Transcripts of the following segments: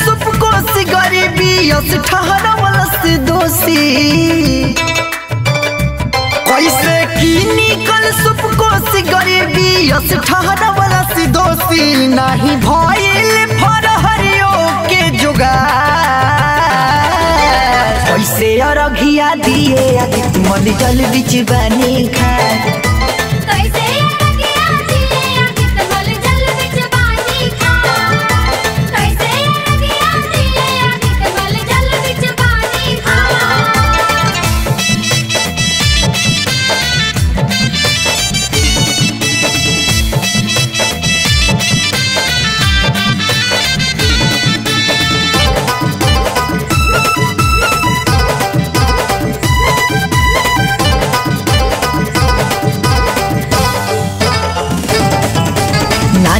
सुप कोसी गरीबी यस ठहरवल से दोषी कैसे की निकल सुप कोसी गरीबी यस ठहरवल से दोषी नहीं भइल फरहरियो के जुगार कैसे अरघिया दिए आदित्य मल जल बिच बनी खा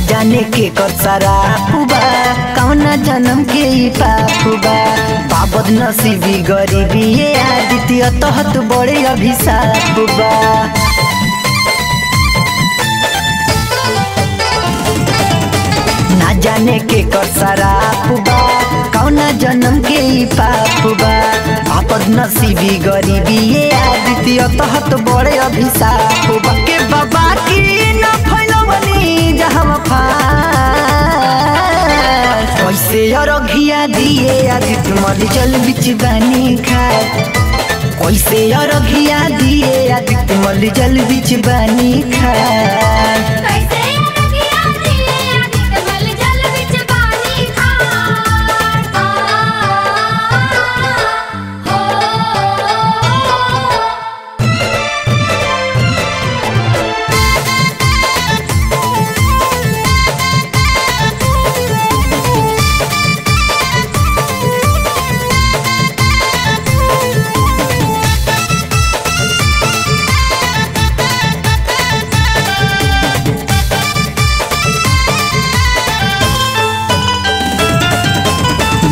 जाने के कर सारा पुबा कौना जन्म के पापुबा बाबद नसीबी गरीबी ये आदित्य तहत बड़े अभिशाप बा ना जाने के कर सारा पुबा कौना जन्म के पापुबा बाबद नसीबी गरीबी ये आदित्य तहत बड़े अभिशाप बा के बाबा की न फैलवनी कैसे अरघिया दिए आदित्य मल जल बिच बनी खा कैसे अरघिया दिए आदित्य मल जल बिच बनी खा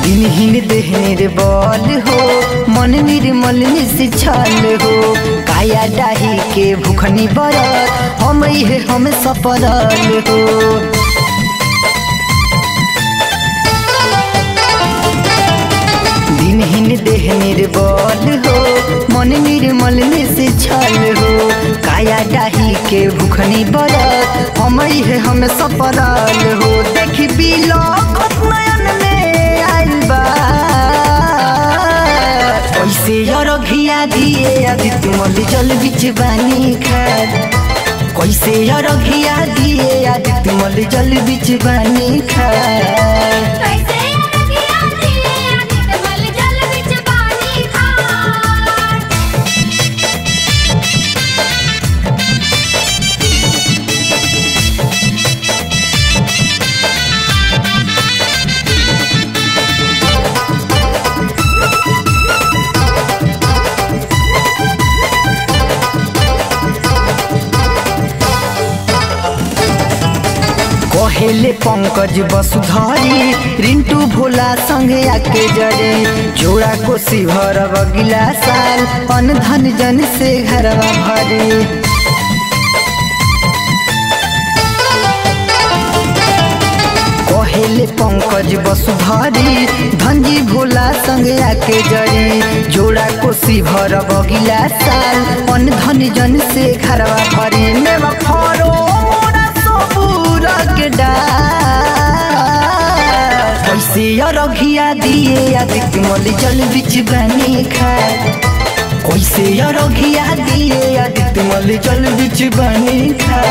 दिनहीन देह निर्बल हो मन निर्मल निश्चल हो काया डाही के भूखनी बरत हम सफल हो दिनहीन देह निर्बल हो मन निर्मल निश्चल हो काया डाही के भूखनी बरत हम सफल हो देखी बिलो नयन में कैसे अरघिया दिए आदित्य मल जल बिच बनी खा कैसे अरघिया दिए आदित्य मल जल बिच बनी खा पहले पंकज वसुधारी रिंटू भोला संगे आके जरे जोड़ा को शिवर बगिला साल अन धन जन से घरवा भरे पहले पंकज वसुधारी धनजी भोला संगे आके जरे जोड़ा को शिवर बगिला साल अन धन जन से घरवा भरे मेवा फरो कैसे अरघिया दिए आदित्य मल जल बिच बनी खा कैसे अरघिया दिए आदित्य मल जल बिच बनी खा।